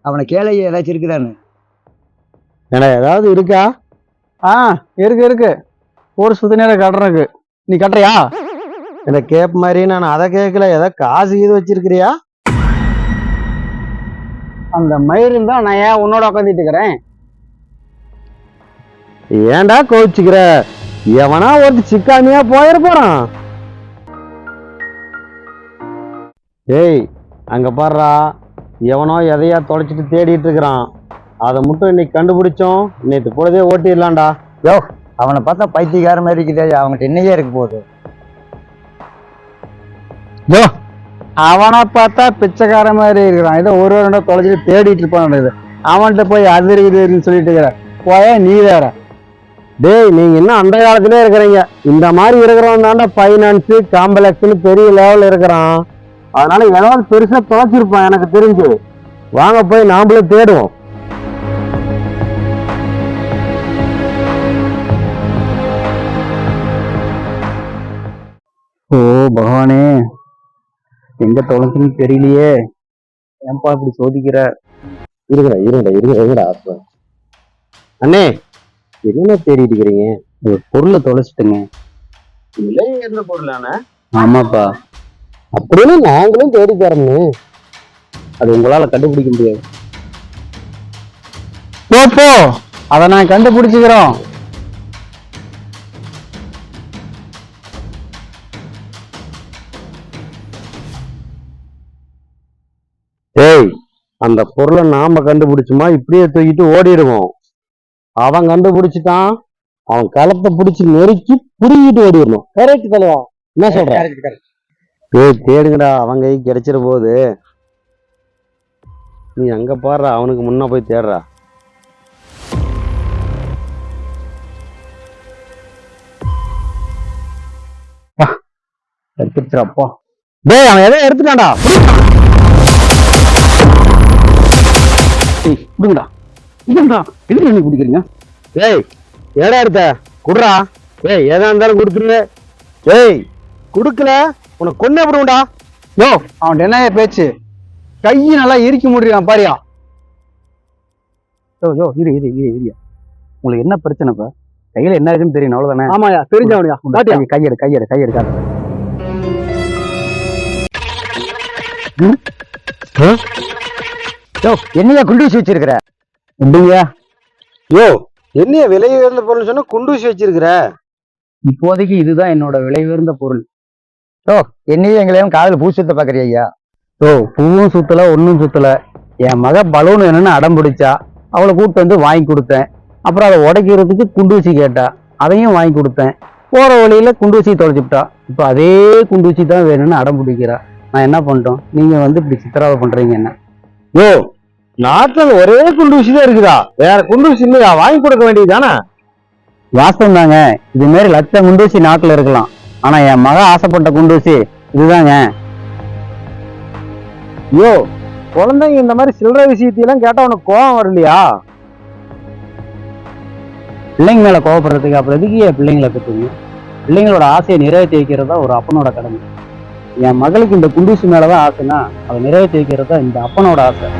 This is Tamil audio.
அவனை கேளைய ஏதாச்சும் இருக்குதான்னு. ஏன்னா ஏதாவது இருக்கா? இருக்கு ஒரு சுத்த நேரம் கட்டுறதுக்கு. நீ கட்டுறியா? இந்த கேப் மாதிரி நான் அதை கேட்கல. ஏதாவது காசு இது வச்சிருக்கிறியா? அந்த மயிரில் தான் நான் ஏன் உன்னோட உட்காந்துட்டு இருக்கிறேன். ஏன்டா கோச்சுக்கிற? எவனா ஒரு சிக்காமியா போயிட போறான். ஏய், அங்க பாடுறா, எவனோ எதையா தொலைச்சிட்டு தேடிட்டு இருக்கிறான். அதை மட்டும் இன்னைக்கு கண்டுபிடிச்சோம், நேற்று பொழுதே ஓட்டிடலாம்டா. யோ, அவனை பார்த்தா பைத்தியக்கார மாதிரி இருக்குதே, அவன்கிட்ட என்னையே இருக்கு போகுது. யோ, அவனை பார்த்தா பிச்சைக்கார மாதிரி இருக்கிறான். ஏதோ ஒரு ரெண்டோ தொலைச்சிட்டு தேடிட்டு இருப்பான். அவன்கிட்ட போய் அது இருக்குதுன்னு சொல்லிட்டு இருக்கிற போய நீ வேற. டேய், நீங்க இன்னும் அந்த காலத்திலே இருக்கிறீங்க. இந்த மாதிரி இருக்கிறவன் தாண்டா பைனான்ஸ் காம்ப்ளெக்ஸ்னு பெரிய லெவல்ல இருக்கிறான். அதனால ஏதாவது பெருசா தொலைச்சிருப்பான் எனக்கு தெரிஞ்சு. வாங்க போய் நாமளே தேடுவோம். ஓ பகவானே, எங்க தொலைச்சுன்னு தெரியலையே. ஏன்பா இப்படி சோதிக்கிற? இருங்கடா. அண்ணே, என்ன தேடிட்டு இருக்கிறீங்க? ஒரு பொருளை தொலைச்சிட்டுங்க. விலை என்ன பொருளான? ஆமாப்பா. அப்படின்னு நாங்களும் தேடி தரணும்னு. அது உங்களால கண்டுபிடிக்க முடியாது. போ, அதை நான் கண்டுபிடிச்சுக்கிறோம். ஏய், அந்த பொருளை நாம கண்டுபிடிச்சுமா இப்படியே தூக்கிட்டு ஓடிடுவோம். அவன் கண்டுபிடிச்சிட்டான், அவன் களத்தை பிடிச்சி நெருக்கி புடிங்கிட்டு ஓடிடணும். கரெக்ட் தலைவா, என்ன சொல்ற? ஏய், தேடுங்கடா, அவன் கை கிடைச்சிட போகுது. நீ அங்க பாடுறா, அவனுக்கு முன்ன போய் தேடுறா. எடுத்துருப்பா. டேய், அவன் எதை எடுத்துட்டான்டா. விடுங்கடா. எதுக்கு என்ன குடிக்கிறீங்க? ஏய், ஏடா எடுத்த குடுறா. ஏய், எதா இருந்தாலும் கொடுத்துரு. ஏய், குடுக்கல உனக்கு கொண்டு விடுவோம்டா. யோ, அவன் என்ன பேச்சு? கையை நல்லா இறுக்கி முடியான் பாரியா. யோ இரு. உங்களுக்கு என்ன பிரச்சனை? இப்ப கையில என்ன இருக்குன்னு தெரியும், அவ்வளவுதானே? ஆமாயா, தெரிஞ்சவனையா. கையெடு. யோ, என்னையா குண்டு வச்சு வச்சிருக்கிற? எப்படிங்க? யோ, என்னைய விலை உயர்ந்த பொருள் சொன்னா குண்டூசி வச்சிருக்கிற? இப்போதைக்கு இதுதான் என்னோட விலை உயர்ந்த பொருள். யோ, என்னையும் எங்களையும் காதல் பூ சுத்த பாக்குறியா ஐயா? யோ, பூவும் சுத்தல, ஒன்னும் சுத்தல. என் மக பலூன் என்னன்னு அடம் பிடிச்சா, அவளை கூப்பிட்டு வந்து வாங்கி கொடுத்தேன். அப்புறம் அதை உடைக்கிறதுக்கு குண்டூசி கேட்டா, அதையும் வாங்கி கொடுத்தேன். போற வழியில குண்டூசி தொலைச்சுட்டா. இப்ப அதே குண்டூசி தான் வேணும்னு அடம் பிடிக்கிறா. நான் என்ன பண்ணிட்டோம்? நீங்க வந்து இப்படி சித்திராவை பண்றீங்க என்ன? யோ, நாட்டில் ஒரே குண்டூசி தான் இருக்குதா? வேற குண்டூசி இல்லையா? வாங்கி கொடுக்க வேண்டியதுதானே? வாஸ்தவம் தாங்க. இது மாதிரி லட்சம் குண்டூசி நாட்டுல இருக்கலாம். ஆனா என் மக ஆசைப்பட்ட குண்டூசி இதுதாங்க. யோ, குழந்தைங்க இந்த மாதிரி சில்லறை விஷயத்தையெல்லாம் கேட்டா உனக்கு கோபம் வரலையா? பிள்ளைங்க மேல கோவப்படுறதுக்கு அப்புறம் எதுக்கு பிள்ளைங்களை பத்துங்க? பிள்ளைங்களோட ஆசையை நிறைவேற்றி வைக்கிறதா ஒரு அப்பனோட கடமை. என் மகளுக்கு இந்த குண்டூசி மேலதான் ஆசைன்னா அதை நிறைவேற்றி வைக்கிறதா இந்த அப்பனோட ஆசை.